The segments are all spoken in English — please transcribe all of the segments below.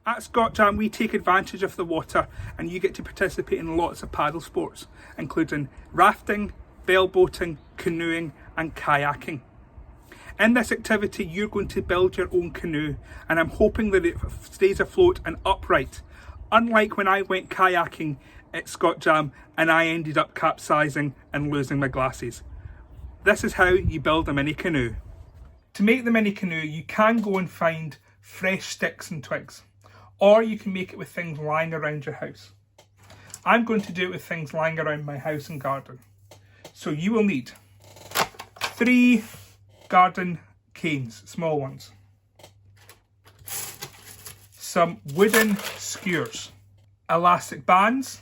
At Scott Jam, we take advantage of the water and you get to participate in lots of paddle sports, including rafting, bell boating, canoeing and kayaking. In this activity, you're going to build your own canoe, and I'm hoping that it stays afloat and upright, unlike when I went kayaking at Scott Jam and I ended up capsizing and losing my glasses. This is how you build a mini canoe. To make the mini canoe, you can go and find fresh sticks and twigs, or you can make it with things lying around your house. I'm going to do it with things lying around my house and garden. So you will need 3 garden canes, small ones, some wooden skewers, elastic bands,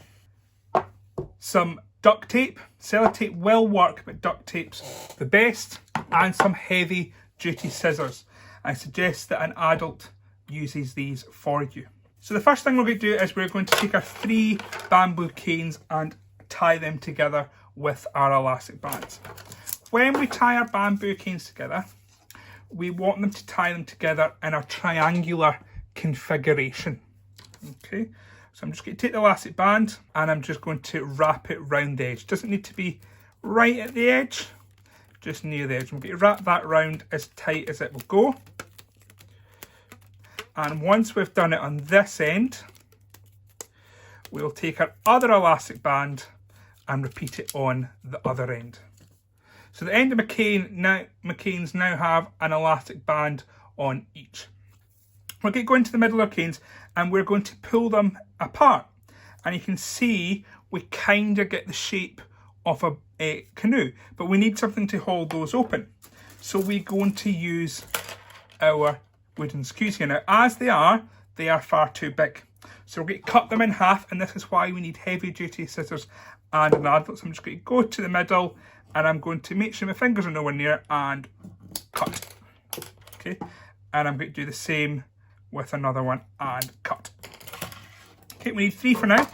some duct tape. Sellotape will work, but duct tape's the best, and some heavy duty scissors. I suggest that an adult uses these for you. So the first thing we're going to do is we're going to take our 3 bamboo canes and tie them together with our elastic bands. When we tie our bamboo canes together, we want them to tie them together in a triangular configuration. Okay, so I'm just going to take the elastic band and I'm just going to wrap it round the edge. Doesn't need to be right at the edge, just near the edge. I'm going to wrap that round as tight as it will go. And once we've done it on this end, we'll take our other elastic band and repeat it on the other end. So the end of my canes now have an elastic band on each. We're going to go into the middle of our canes and we're going to pull them apart. And you can see we kind of get the shape of a canoe, but we need something to hold those open. So we're going to use our wooden skews here. Now, as they are far too big. So we're going to cut them in half, and this is why we need heavy duty scissors and an adult. So I'm just going to go to the middle and I'm going to make sure my fingers are nowhere near and cut. Okay, and I'm going to do the same with another one and cut. Okay, we need 3 for now,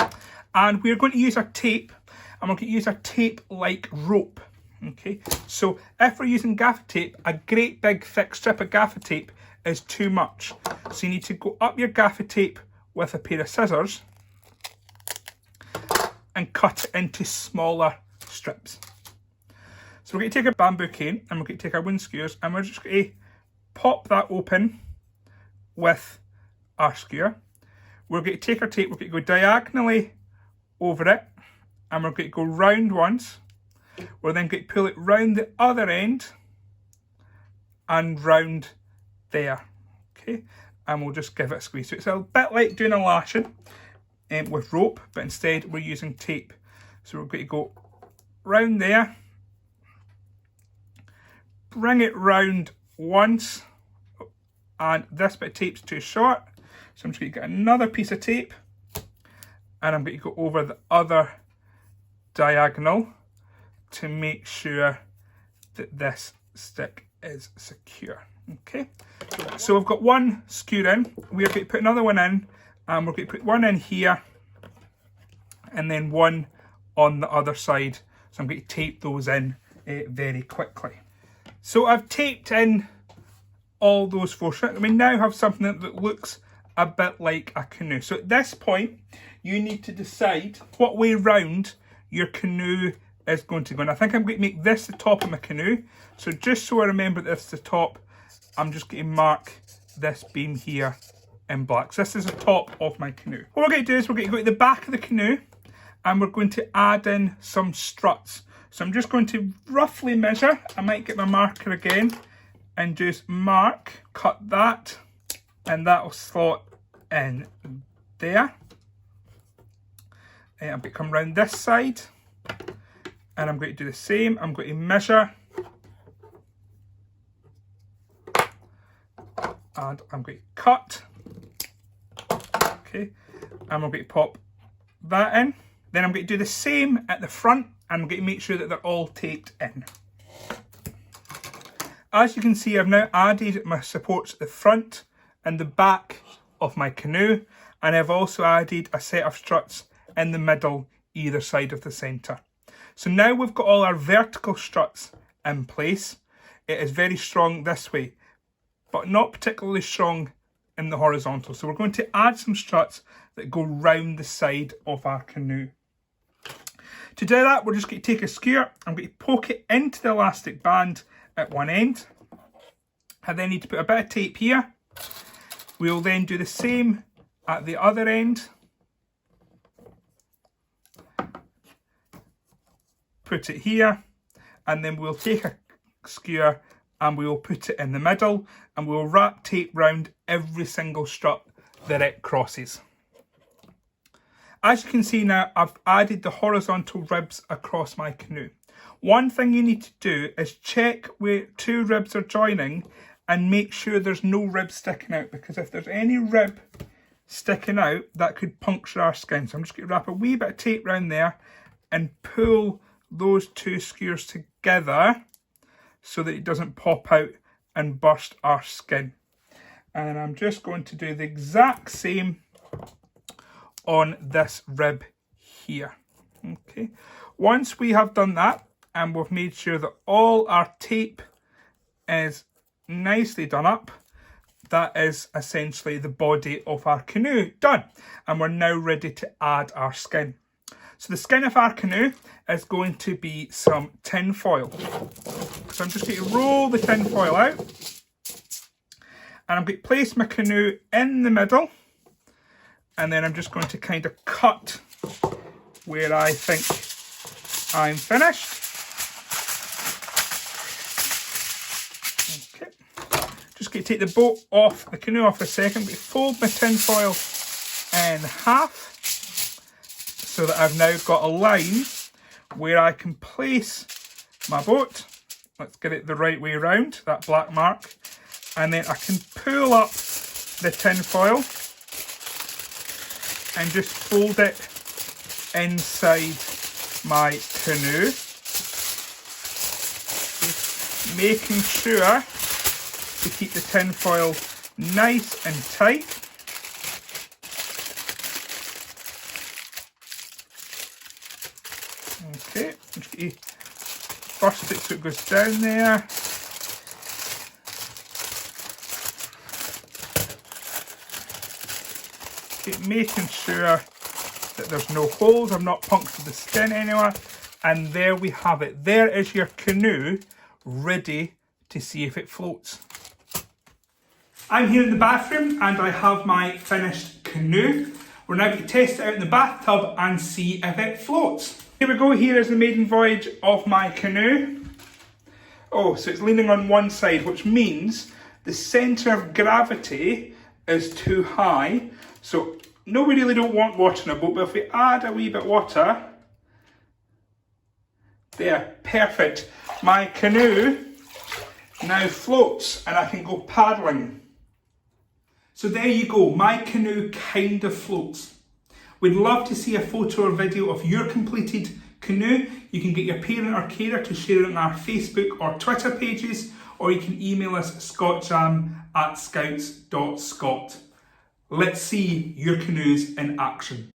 and we're going to use our tape, and we're going to use our tape like rope. Okay, so if we're using gaffer tape, a great big thick strip of gaffer tape is too much. So you need to go up your gaffer tape with a pair of scissors and cut it into smaller strips. So we're going to take a bamboo cane and we're going to take our wooden skewers and we're just going to pop that open with our skewer. We're going to take our tape, we're going to go diagonally over it and we're going to go round once. We're then going to pull it round the other end and round there. Okay, and we'll just give it a squeeze. So it's a bit like doing a lashing with rope, but instead we're using tape. So we're going to go round there, bring it round once, and this bit of tape's too short, so I'm just going to get another piece of tape and I'm going to go over the other diagonal to make sure that this stick is secure. Okay, so we've got one skewer in, we're going to put another one in, and we're going to put one in here and then one on the other side. So I'm going to tape those in very quickly. So I've taped in all those 4 strips. We now have something that looks a bit like a canoe. So at this point, you need to decide what way round your canoe is going to go. And I think I'm going to make this the top of my canoe. So just so I remember that it's the top, I'm just going to mark this beam here in black. So this is the top of my canoe. What we're going to do is we're going to go to the back of the canoe and we're going to add in some struts. So I'm just going to roughly measure. I might get my marker again and just mark, cut that, and that will slot in there. And I'm going to come round this side and I'm going to do the same. I'm going to measure and I'm going to cut. Okay, and we're going to pop that in. Then I'm going to do the same at the front and I'm going to make sure that they're all taped in. As you can see, I've now added my supports at the front and the back of my canoe, and I've also added a set of struts in the middle either side of the centre. So now we've got all our vertical struts in place. It is very strong this way, but not particularly strong in the horizontal. So we're going to add some struts that go round the side of our canoe. To do that, we're just going to take a skewer, I'm going to poke it into the elastic band at one end. I then need to put a bit of tape here. We'll then do the same at the other end. Put it here, and then we'll take a skewer and we will put it in the middle, and we'll wrap tape round every single strut that it crosses. As you can see now, I've added the horizontal ribs across my canoe. One thing you need to do is check where two ribs are joining and make sure there's no rib sticking out, because if there's any rib sticking out, that could puncture our skin. So I'm just going to wrap a wee bit of tape around there and pull those two skewers together so that it doesn't pop out and burst our skin. And I'm just going to do the exact same on this rib here. Okay, once we have done that and we've made sure that all our tape is nicely done up, that is essentially the body of our canoe done, and we're now ready to add our skin. So the skin of our canoe is going to be some tin foil. So I'm just going to roll the tin foil out, and I'm going to place my canoe in the middle, and then I'm just going to kind of cut where I think I'm finished. Okay. Just going to take the boat off, the canoe off for a second. I'm going to fold my tin foil in half so that I've now got a line where I can place my boat. Let's get it the right way around, that black mark. And then I can pull up the tin foil and just fold it inside my canoe, just making sure to keep the tin foil nice and tight. Okay, I'm just going to burst it so it goes down there. Making sure that there's no holes, I've not punctured the skin anywhere, and there we have it. There is your canoe ready to see if it floats. I'm here in the bathroom and I have my finished canoe. We're now going to test it out in the bathtub and see if it floats. Here we go, here is the maiden voyage of my canoe. Oh, so it's leaning on one side, which means the centre of gravity is too high. So no, we really don't want water in a boat, but if we add a wee bit of water, there, perfect. My canoe now floats and I can go paddling. So there you go, my canoe kind of floats. We'd love to see a photo or video of your completed canoe. You can get your parent or carer to share it on our Facebook or Twitter pages, or you can email us scotjam@scouts.scot. Let's see your canoes in action.